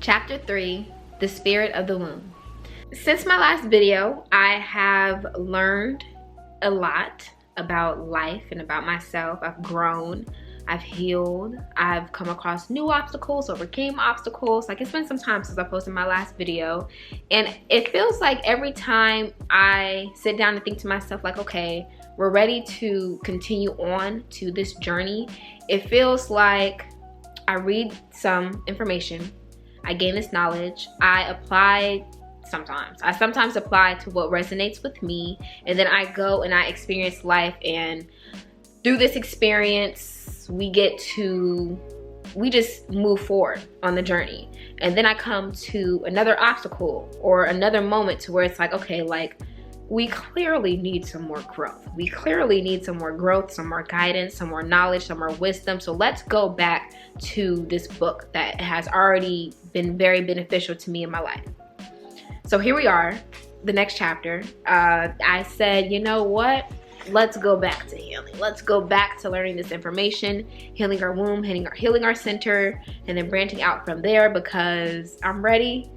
Chapter 3, The Spirit of the Womb. Since my last video, I have learned a lot about life and about myself. I've grown, I've healed, I've come across new obstacles, overcame obstacles. Like, it's been some time since I posted my last video, and it feels like every time I sit down and think to myself like, okay, we're ready to continue on to this journey, it feels like I read some information, I gain this knowledge, I apply sometimes. I sometimes apply to what resonates with me, and then I go and I experience life, and through this experience, we just move forward on the journey. And then I come to another obstacle or another moment to where it's like, okay, like, we clearly need some more growth. We clearly need some more growth, some more guidance, some more knowledge, some more wisdom. So let's go back to this book that has already been very beneficial to me in my life. So here we are, the next chapter. I said, you know what? Let's go back to healing. Let's go back to learning this information, healing our womb, healing our center, and then branching out from there, because I'm ready.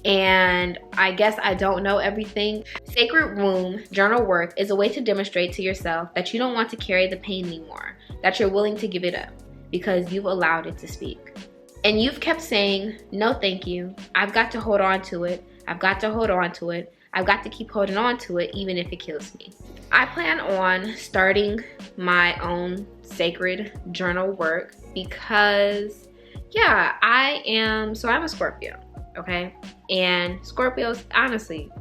And I guess I don't know everything. Sacred womb journal work is a way to demonstrate to yourself that you don't want to carry the pain anymore, that you're willing to give it up because you've allowed it to speak. And you've kept saying, no thank you, I've got to hold on to it, I've got to hold on to it, I've got to keep holding on to it even if it kills me. I plan on starting my own sacred journal work because, yeah, I'm a Scorpio, okay? And Scorpios, honestly,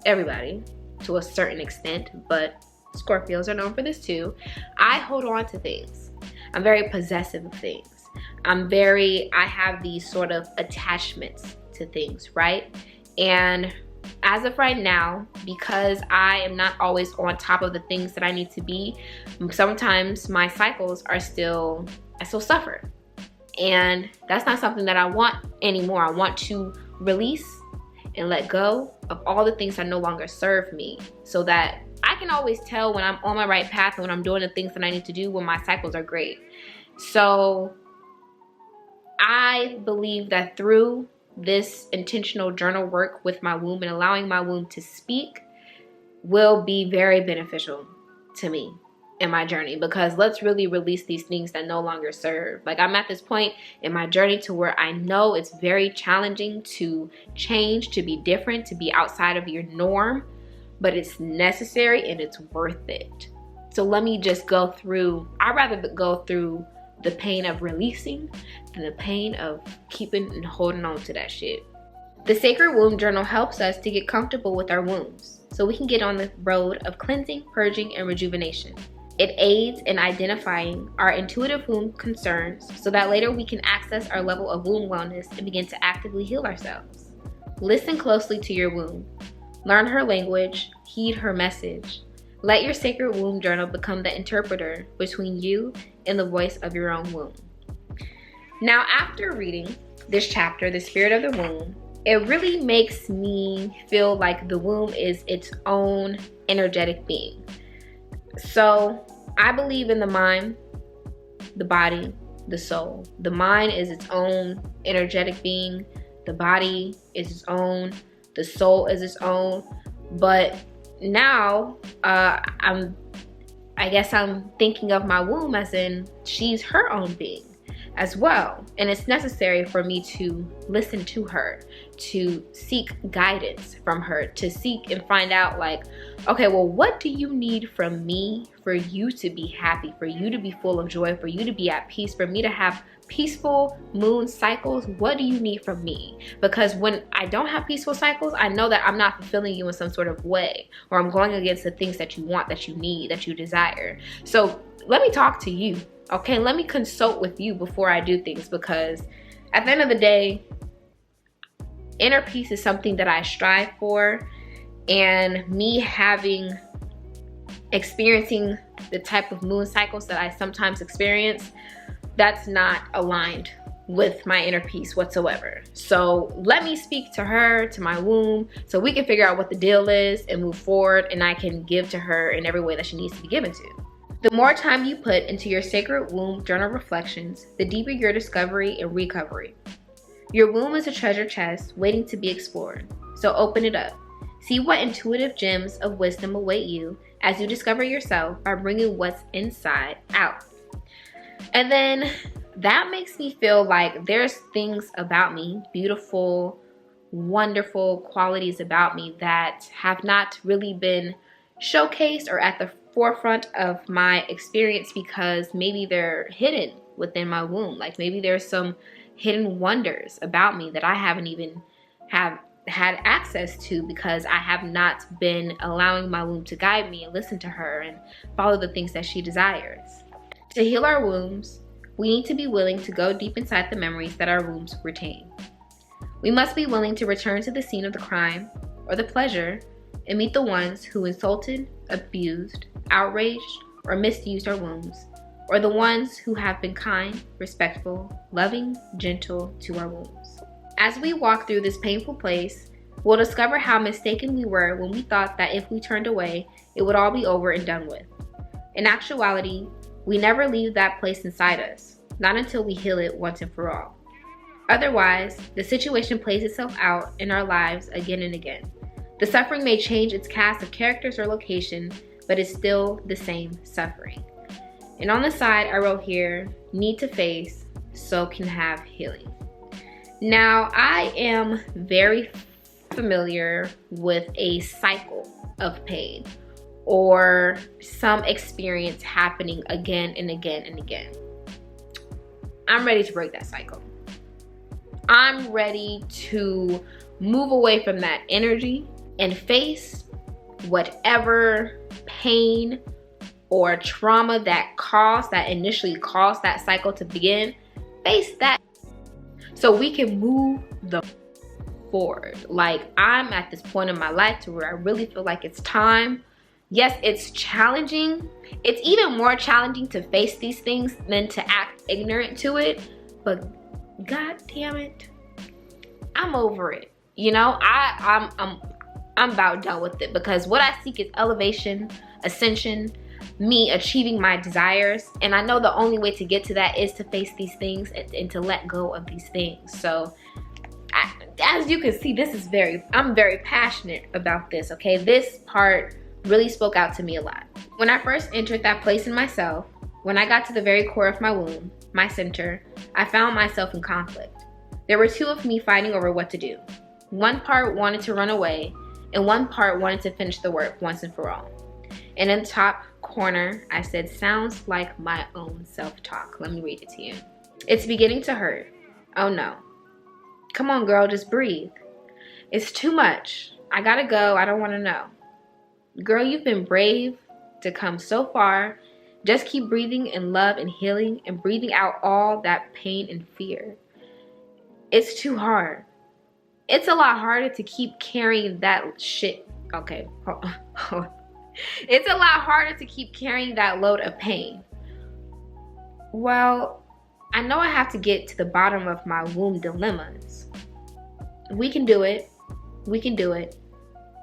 everybody to a certain extent, but Scorpios are known for this too. I hold on to things. I'm very possessive of things. I have these sort of attachments to things, right? And as of right now, because I am not always on top of the things that I need to be, sometimes my cycles I still suffer. And that's not something that I want anymore. I want to release and let go of all the things that no longer serve me, so that I can always tell when I'm on my right path and when I'm doing the things that I need to do when my cycles are great. So I believe that through this intentional journal work with my womb and allowing my womb to speak will be very beneficial to me in my journey, because let's really release these things that no longer serve. Like, I'm at this point in my journey to where I know it's very challenging to change, to be different, to be outside of your norm, but it's necessary and it's worth it. So let me just go through, I'd rather go through the pain of releasing than the pain of keeping and holding on to that shit. The Sacred Womb Journal helps us to get comfortable with our wombs so we can get on the road of cleansing, purging, and rejuvenation. It aids in identifying our intuitive womb concerns so that later we can access our level of womb wellness and begin to actively heal ourselves. Listen closely to your womb. Learn her language, heed her message. Let your Sacred Womb Journal become the interpreter between you and the voice of your own womb. Now, after reading this chapter, The Spirit of the Womb, it really makes me feel like the womb is its own energetic being. So I believe in the mind, the body, the soul. The mind is its own energetic being. The body is its own. The soul is its own. But now I guess I'm thinking of my womb as in she's her own being as well. And it's necessary for me to listen to her, to seek guidance from her, to seek and find out, like, okay, well, what do you need from me for you to be happy, for you to be full of joy, for you to be at peace, for me to have peaceful moon cycles? What do you need from me? Because when I don't have peaceful cycles, I know that I'm not fulfilling you in some sort of way, or I'm going against the things that you want, that you need, that you desire. So let me talk to you, okay? Let me consult with you before I do things, because at the end of the day, inner peace is something that I strive for, and me experiencing the type of moon cycles that I sometimes experience, that's not aligned with my inner peace whatsoever. So let me speak to her, to my womb, so we can figure out what the deal is and move forward, and I can give to her in every way that she needs to be given to. The more time you put into your Sacred Womb Journal reflections, the deeper your discovery and recovery. Your womb is a treasure chest waiting to be explored, so open it up. See what intuitive gems of wisdom await you as you discover yourself by bringing what's inside out. And then that makes me feel like there's things about me, beautiful, wonderful qualities about me that have not really been showcased or at the forefront of my experience because maybe they're hidden within my womb. Like maybe there's some hidden wonders about me that I haven't even had access to because I have not been allowing my womb to guide me and listen to her and follow the things that she desires. To heal our wombs, we need to be willing to go deep inside the memories that our wombs retain. We must be willing to return to the scene of the crime or the pleasure and meet the ones who insulted, abused, outraged, or misused our wombs, or the ones who have been kind, respectful, loving, gentle to our wombs. As we walk through this painful place, we'll discover how mistaken we were when we thought that if we turned away, it would all be over and done with. In actuality, we never leave that place inside us, not until we heal it once and for all. Otherwise, the situation plays itself out in our lives again and again. The suffering may change its cast of characters or location, but it's still the same suffering. And on the side, I wrote here, need to face, so can have healing. Now, I am very familiar with a cycle of pain or some experience happening again and again and again. I'm ready to break that cycle. I'm ready to move away from that energy and face whatever pain or trauma that initially caused that cycle to begin. Face that so we can move forward. Like, I'm at this point in my life to where I really feel like it's time. Yes, it's challenging. It's even more challenging to face these things than to act ignorant to it. But God damn it, I'm over it. You know, I'm about done with it because what I seek is elevation, ascension, me achieving my desires. And I know the only way to get to that is to face these things and to let go of these things. So as you can see, I'm very passionate about this, okay? This part really spoke out to me a lot. When I first entered that place in myself, when I got to the very core of my womb, my center, I found myself in conflict. There were two of me fighting over what to do. One part wanted to run away, and one part wanted to finish the work once and for all. And in the top corner, I said, sounds like my own self-talk. Let me read it to you. It's beginning to hurt. Oh no. Come on, girl, just breathe. It's too much. I gotta go. I don't want to know. Girl, you've been brave to come so far. Just keep breathing in love and healing and breathing out all that pain and fear. It's too hard. It's a lot harder to keep carrying that shit. Okay. It's a lot harder to keep carrying that load of pain. Well, I know I have to get to the bottom of my womb dilemmas. We can do it. We can do it.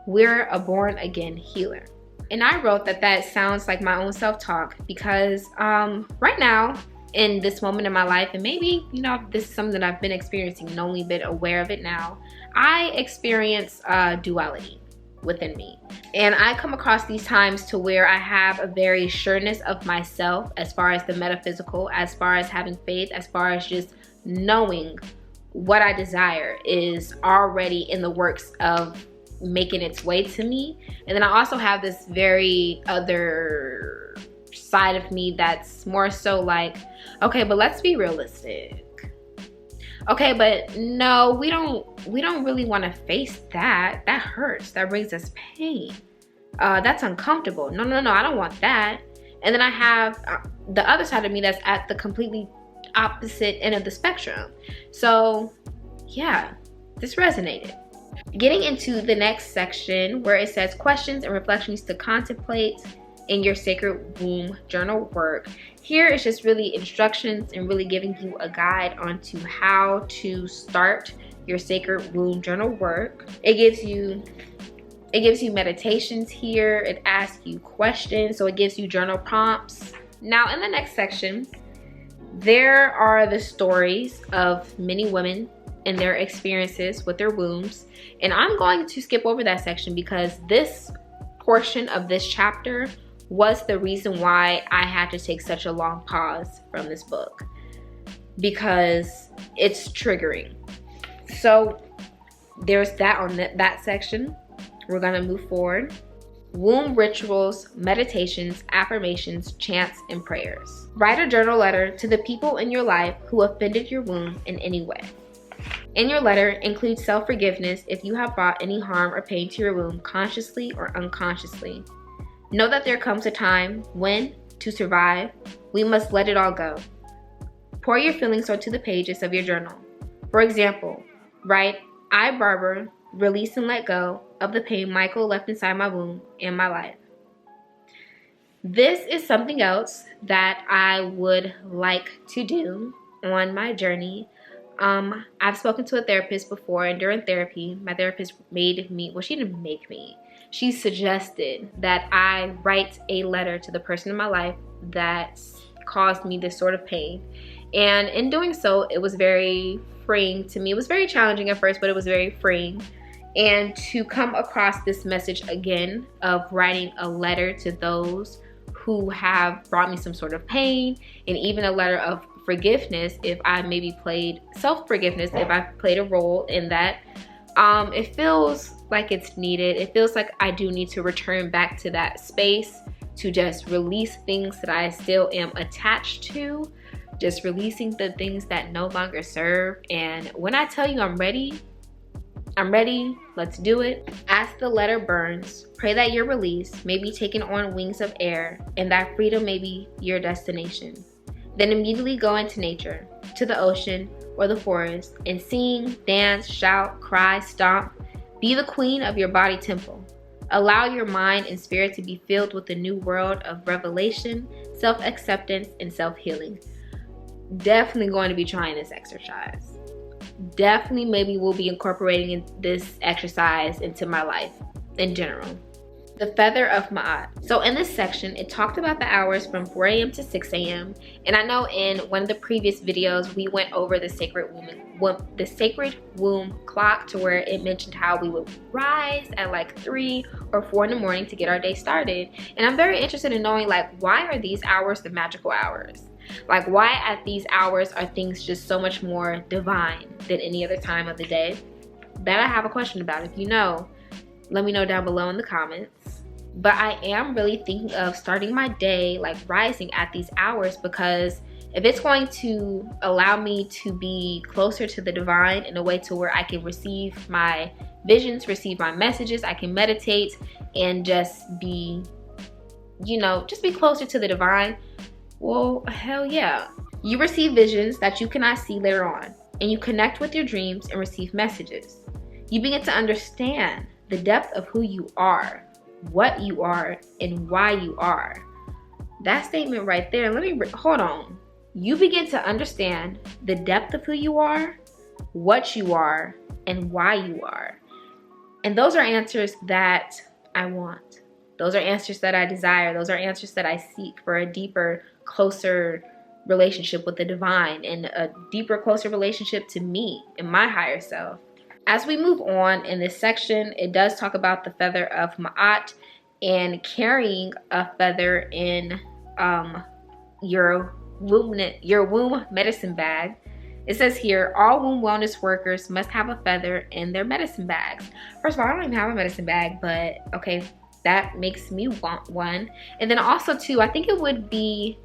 We're a born again healer. And I wrote that sounds like my own self-talk because right now, in this moment in my life, and maybe, you know, this is something that I've been experiencing and only been aware of it now, I experience duality within me. And I come across these times to where I have a very sureness of myself as far as the metaphysical, as far as having faith, as far as just knowing what I desire is already in the works of making its way to me. And then I also have this very other side of me that's more so like, okay, but let's be realistic. Okay, but no, we don't really want to face that. That hurts. That brings us pain. That's uncomfortable. No, I don't want that. And then I have the other side of me that's at the completely opposite end of the spectrum. So yeah, this resonated. Getting into the next section where it says questions and reflections to contemplate in your sacred womb journal work. Here is just really instructions and really giving you a guide onto how to start your sacred womb journal work. It gives you meditations here. It asks you questions, so it gives you journal prompts. Now in the next section, there are the stories of many women and their experiences with their wombs. And I'm going to skip over that section because this portion of this chapter was the reason why I had to take such a long pause from this book, because it's triggering. So there's that on that section. We're gonna move forward. Womb rituals, meditations, affirmations, chants, and prayers. Write a journal letter to the people in your life who offended your womb in any way. In your letter, include self-forgiveness if you have brought any harm or pain to your womb consciously or unconsciously. Know that there comes a time when, to survive, we must let it all go. Pour your feelings onto the pages of your journal. For example, write, I, Barbara, release and let go of the pain Michael left inside my womb and my life. This is something else that I would like to do on my journey. I've spoken to a therapist before, and during therapy, my therapist made me, well, she didn't make me, she suggested that I write a letter to the person in my life that caused me this sort of pain. And in doing so, it was very freeing to me. It was very challenging at first, but it was very freeing. And to come across this message again of writing a letter to those who have brought me some sort of pain, and even a letter of forgiveness if I maybe played self-forgiveness, if I played a role in that, it feels like it's needed. It feels like I do need to return back to that space to just release things that I still am attached to, just releasing the things that no longer serve. And when I tell you I'm ready, let's do it. As the letter burns, pray that your release may be taken on wings of air and that freedom may be your destination. Then immediately go into nature, to the ocean or the forest, and sing, dance, shout, cry, stomp. Be the queen of your body temple. Allow your mind and spirit to be filled with the new world of revelation, self-acceptance, and self-healing. Definitely going to be trying this exercise. Definitely maybe we'll be incorporating this exercise into my life in general. The feather of Maat. So in this section, it talked about the hours from 4 a.m. to 6 a.m. And I know in one of the previous videos, we went over the sacred womb clock, to where it mentioned how we would rise at like 3 or 4 in the morning to get our day started. And I'm very interested in knowing, like, why are these hours the magical hours? Like, why at these hours are things just so much more divine than any other time of the day? That I have a question about. If you know, let me know down below in the comments. But I am really thinking of starting my day, like, rising at these hours, because if it's going to allow me to be closer to the divine in a way to where I can receive my visions, receive my messages, I can meditate and just be, just be closer to the divine, well, hell yeah. You receive visions that you cannot see later on, and you connect with your dreams and receive messages. You begin to understand the depth of who you are, what you are, and why you are. That statement right there, hold on. You begin to understand the depth of who you are, what you are, and why you are. And those are answers that I want. Those are answers that I desire. Those are answers that I seek for a deeper, closer relationship with the divine, and a deeper, closer relationship to me and my higher self. As we move on in this section, it does talk about the feather of Maat and carrying a feather in your womb medicine bag. It says here, all womb wellness workers must have a feather in their medicine bags. First of all, I don't even have a medicine bag, but okay, that makes me want one. And then also too, I think it would be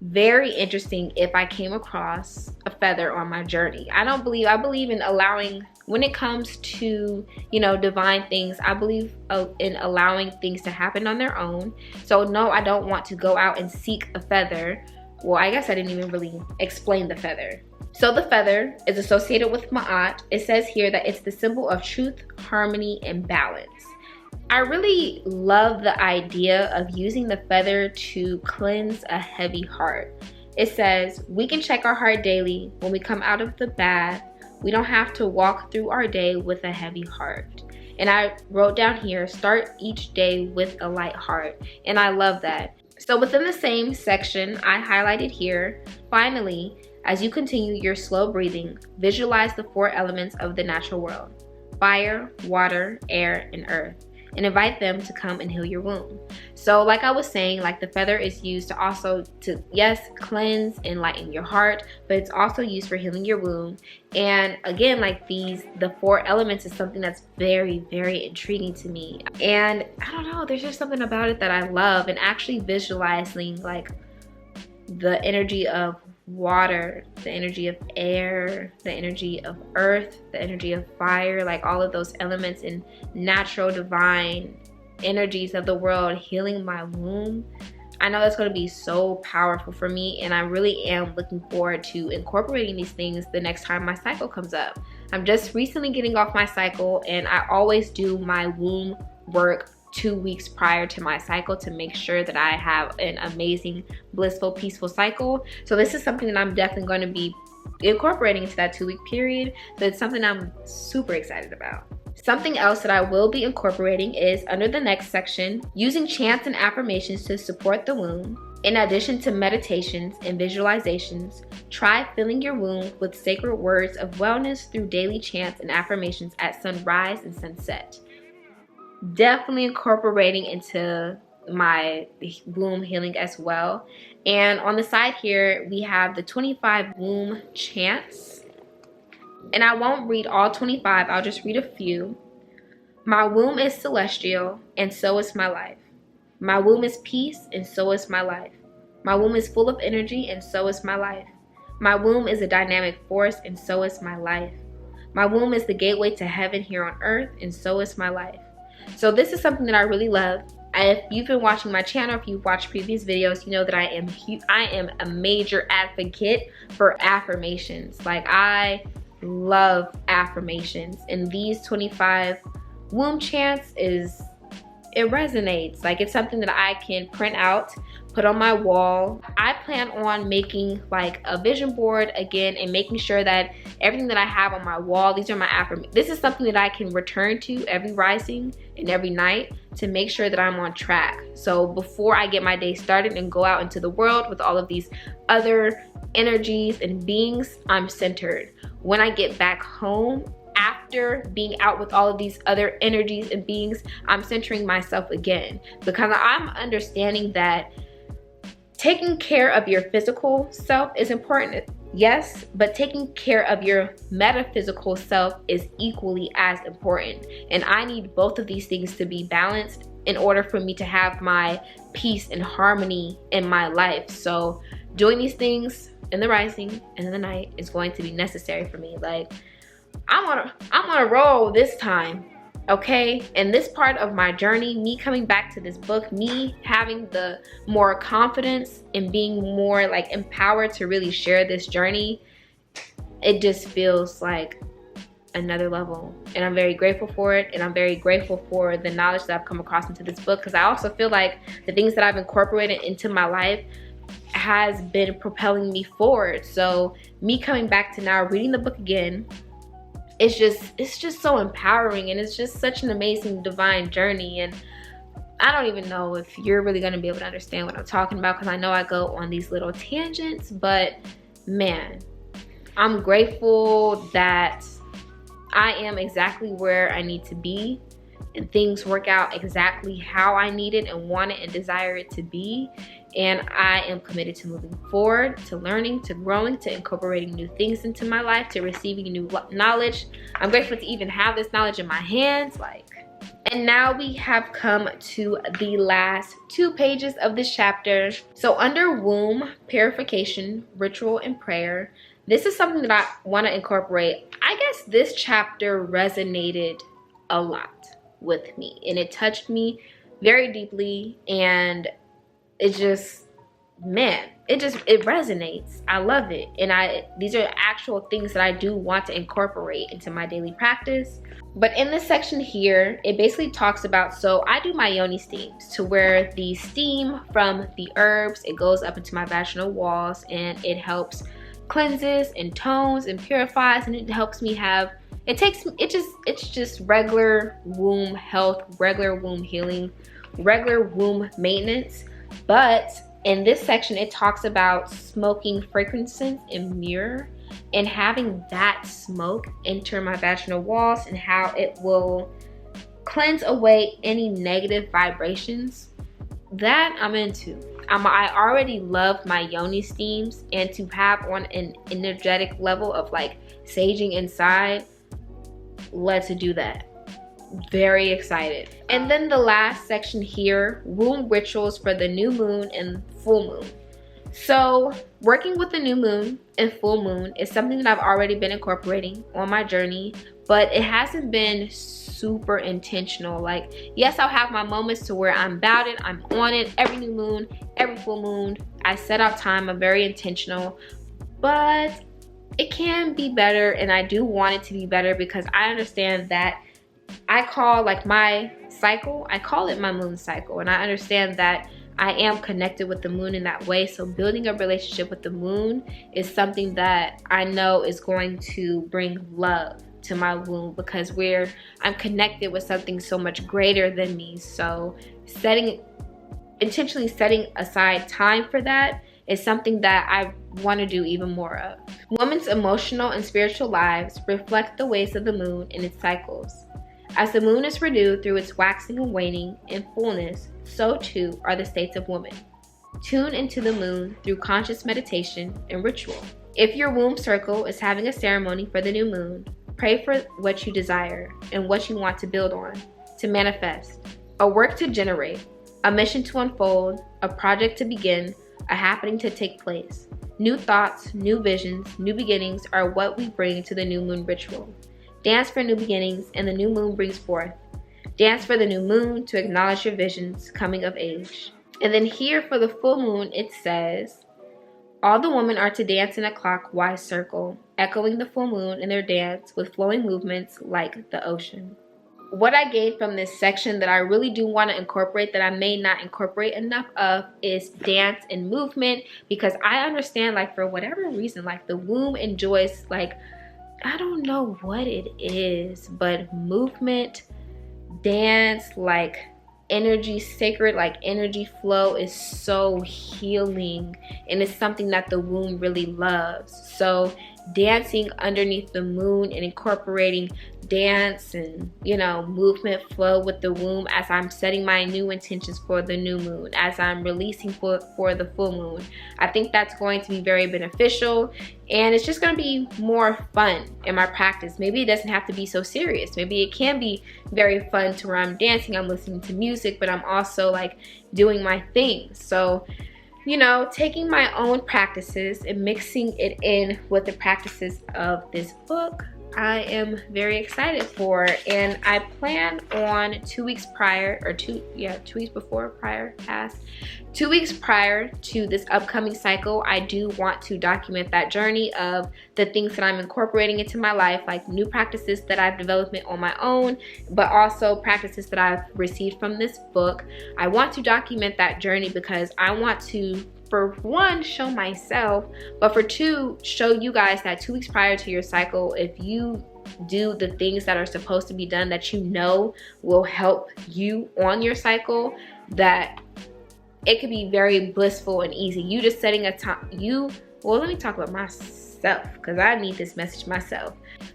very interesting if I came across a feather on my journey. I believe in allowing, when it comes to, divine things, I believe in allowing things to happen on their own. So no, I don't want to go out and seek a feather. Well, I guess I didn't even really explain the feather. So the feather is associated with Maat. It says here that it's the symbol of truth, harmony, and balance. I really love the idea of using the feather to cleanse a heavy heart. It says, we can check our heart daily when we come out of the bath. We don't have to walk through our day with a heavy heart. And I wrote down here, start each day with a light heart. And I love that. So within the same section, I highlighted here, finally, As you continue your slow breathing, visualize the 4 elements of the natural world: fire, water, air, and earth, and invite them to come and heal your womb. So like I was saying, like the feather is used to also yes, cleanse and lighten your heart, but it's also used for healing your womb. And again, like the 4 elements is something that's very, very intriguing to me. And I don't know, there's just something about it that I love, and actually visualizing like the energy of water, the energy of air, the energy of earth, the energy of fire, like all of those elements and natural divine energies of the world healing my womb. I know that's going to be so powerful for me, and I really am looking forward to incorporating these things the next time my cycle comes up. I'm just recently getting off my cycle, and I always do my womb work 2 weeks prior to my cycle to make sure that I have an amazing, blissful, peaceful cycle. So this is something that I'm definitely going to be incorporating into that 2-week period. So it's something I'm super excited about. Something else that I will be incorporating is under the next section, using chants and affirmations to support the womb. In addition to meditations and visualizations, try filling your womb with sacred words of wellness through daily chants and affirmations at sunrise and sunset. Definitely incorporating into my womb healing as well. And on the side here, we have the 25 womb chants. And I won't read all 25, I'll just read a few. My womb is celestial, and so is my life. My womb is peace, and so is my life. My womb is full of energy, and so is my life. My womb is a dynamic force, and so is my life. My womb is the gateway to heaven here on earth, and so is my life. So this is something that I really love. If you've been watching my channel, if you've watched previous videos, you know that I am a major advocate for affirmations. Like, I love affirmations, and these 25 womb chants it resonates. Like, it's something that I can print out, put on my wall. I plan on making like a vision board again, and making sure that everything that I have on my wall, these are my affirmations. This is something that I can return to every rising and every night to make sure that I'm on track. So before I get my day started and go out into the world with all of these other energies and beings, I'm centered. When I get back home, after being out with all of these other energies and beings, I'm centering myself again, because I'm understanding that taking care of your physical self is important, yes, but taking care of your metaphysical self is equally as important. And I need both of these things to be balanced in order for me to have my peace and harmony in my life. So doing these things in the rising and in the night is going to be necessary for me. Like, I'm on a roll this time, okay? And this part of my journey, me coming back to this book, me having the more confidence and being more like empowered to really share this journey, it just feels like another level. And I'm very grateful for it, and I'm very grateful for the knowledge that I've come across into this book, because I also feel like the things that I've incorporated into my life has been propelling me forward. So me coming back to now reading the book again, it's just so empowering, and it's just such an amazing divine journey. And I don't even know if you're really going to be able to understand what I'm talking about, because I know I go on these little tangents, but man, I'm grateful that I am exactly where I need to be, and things work out exactly how I need it and want it and desire it to be. And I am committed to moving forward, to learning, to growing, to incorporating new things into my life, to receiving new knowledge. I'm grateful to even have this knowledge in my hands. And now we have come to the last 2 pages of this chapter. So under womb, purification, ritual, and prayer, this is something that I want to incorporate. I guess this chapter resonated a lot with me, and it touched me very deeply, and it just, man, it resonates. I love it. And these are actual things that I do want to incorporate into my daily practice. But in this section here, it basically talks about, so I do my yoni steams, to where the steam from the herbs, it goes up into my vaginal walls, and it helps cleanses and tones and purifies, and it helps me have, it's just regular womb health, regular womb healing, regular womb maintenance. But In this section, it talks about smoking frankincense and myrrh and having that smoke enter my vaginal walls and how it will cleanse away any negative vibrations. That I'm into. I already love my yoni steams, and to have on an energetic level of like saging inside, let's do that. Very excited. And then the last section here, womb rituals for the new moon and full moon. So working with the new moon and full moon is something that I've already been incorporating on my journey, but it hasn't been super intentional. Like, yes, I'll have my moments to where I'm about it, I'm on it, every new moon, every full moon, I set out time, I'm very intentional, but it can be better, and I do want it to be better because I understand that I call like my cycle, I call it my moon cycle, and I understand that I am connected with the moon in that way. So building a relationship with the moon is something that I know is going to bring love to my womb, because I'm connected with something so much greater than me. So intentionally setting aside time for that is something that I want to do even more of. Women's emotional and spiritual lives reflect the ways of the moon and its cycles. As the moon is renewed through its waxing and waning in fullness, so too are the states of woman. Tune into the moon through conscious meditation and ritual. If your womb circle is having a ceremony for the new moon, pray for what you desire and what you want to build on, to manifest, a work to generate, a mission to unfold, a project to begin, a happening to take place. New thoughts, new visions, new beginnings are what we bring to the new moon ritual. Dance for new beginnings, and the new moon brings forth. Dance for the new moon to acknowledge your visions coming of age. And then here for the full moon, it says, all the women are to dance in a clockwise circle, echoing the full moon in their dance with flowing movements like the ocean. What I gained from this section that I really do want to incorporate, that I may not incorporate enough of, is dance and movement, because I understand, like, for whatever reason, like, the womb enjoys, like, I don't know what it is, but movement, dance, like energy, sacred, like energy flow is so healing, and it's something that the womb really loves. So dancing underneath the moon and incorporating dance and, you know, movement flow with the womb as I'm setting my new intentions for the new moon, as I'm releasing for the full moon, I think that's going to be very beneficial, and it's just going to be more fun in my practice. Maybe it doesn't have to be so serious. Maybe it can be very fun to where I'm dancing, I'm listening to music, but I'm also like doing my thing. So, you know, taking my own practices and mixing it in with the practices of this book, I am very excited for. And I plan on 2 weeks prior, or 2 weeks before, past 2 weeks prior to this upcoming cycle, I do want to document that journey of the things that I'm incorporating into my life, like new practices that I've developed on my own, but also practices that I've received from this book. I want to document that journey because I want to, for one, show myself, but for two, show you guys that 2 weeks prior to your cycle, if you do the things that are supposed to be done that you know will help you on your cycle, that it could be very blissful and easy. You just setting a time, well, let me talk about myself, because I need this message myself.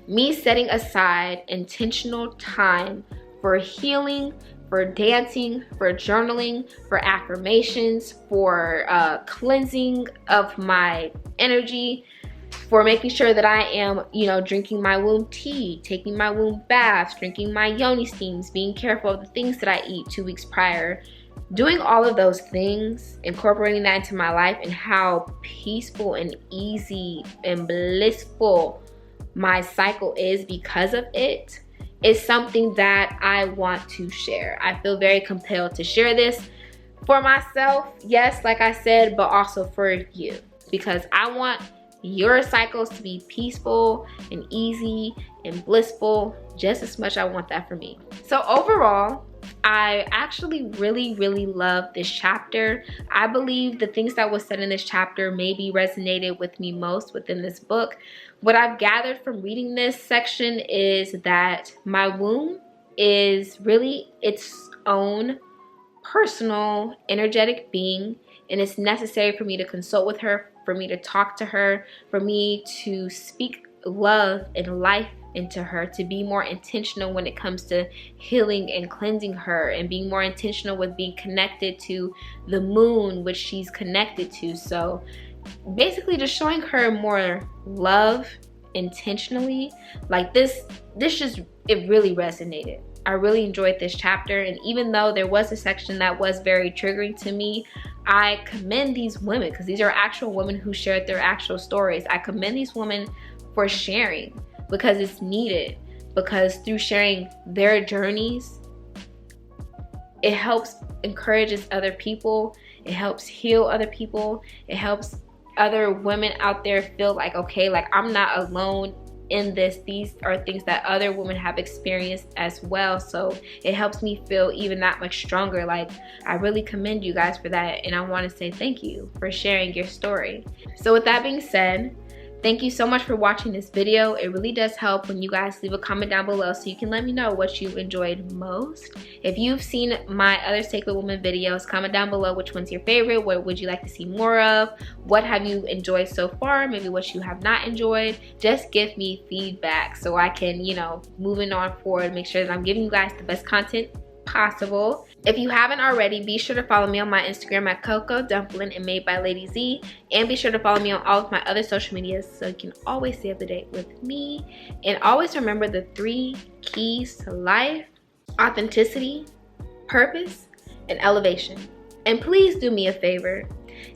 Me setting aside intentional time for healing, for dancing, for journaling, for affirmations, for cleansing of my energy, for making sure that I am, you know, drinking my womb tea, taking my womb baths, drinking my yoni steams, being careful of the things that I eat 2 weeks prior. Doing all of those things, incorporating that into my life, and how peaceful and easy and blissful my cycle is because of it, is something that I want to share. I feel very compelled to share this for myself, yes, like I said, but also for you, because I want your cycles to be peaceful and easy and blissful just as much as I want that for me. So overall, I actually really love this chapter. I believe the things that was said in this chapter maybe resonated with me most within this book. What I've gathered from reading this section is that my womb is really its own personal energetic being. and it's necessary for me to consult with her, for me to talk to her, for me to speak love and life into her, to be more intentional when it comes to healing and cleansing her, and being more intentional with being connected to the moon, which she's connected to. So basically just showing her more love intentionally. Like this just, it really resonated. I really enjoyed this chapter, and even though there was a section that was very triggering to me, I commend these women, because these are actual women who shared their actual stories. I commend these women for sharing, because it's needed, because through sharing their journeys, it helps encourages other people, it helps heal other people, it helps other women out there feel like, okay, like I'm not alone in this. These are things that other women have experienced as well. So it helps me feel even that much stronger. Like, I really commend you guys for that, and I want to say thank you for sharing your story. So with that being said, thank you so much for watching this video. It really does help when you guys leave a comment down below so you can let me know what you enjoyed most. If you've seen my other Sacred Woman videos, comment down below which one's your favorite, what would you like to see more of, what have you enjoyed so far, maybe what you have not enjoyed. Just give me feedback so I can, you know, moving on forward, make sure that I'm giving you guys the best content possible. If you haven't already, be sure to follow me on my Instagram at Coco Dumpling and Made by Lady Z, and be sure to follow me on all of my other social medias so you can always stay up to date with me. And always remember the 3 keys to life: authenticity, purpose, and elevation. And please do me a favor.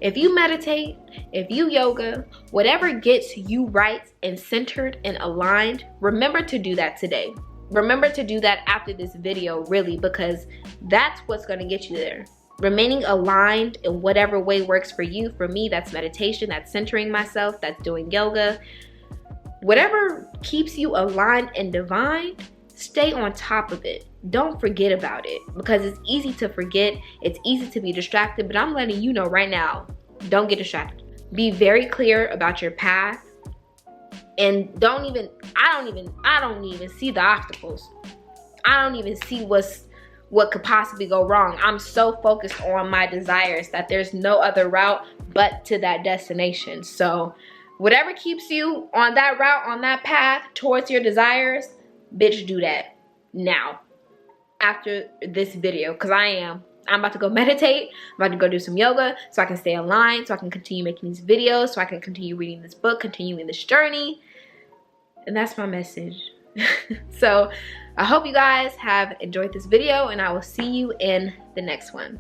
If you meditate, if you yoga, whatever gets you right and centered and aligned, remember to do that today. Remember to do that after this video, really, because that's what's going to get you there. Remaining aligned in whatever way works for you. For me, that's meditation, that's centering myself, that's doing yoga. Whatever keeps you aligned and divine, stay on top of it. Don't forget about it, because it's easy to forget, it's easy to be distracted, but I'm letting you know right now, don't get distracted. Be very clear about your path. And I don't even see the obstacles. I don't even see what could possibly go wrong. I'm so focused on my desires that there's no other route but to that destination. So whatever keeps you on that route, on that path towards your desires, bitch, do that now after this video, because I'm about to go meditate. I'm about to go do some yoga so I can stay aligned, so I can continue making these videos, so I can continue reading this book, continuing this journey. And that's my message. So I hope you guys have enjoyed this video, and I will see you in the next one.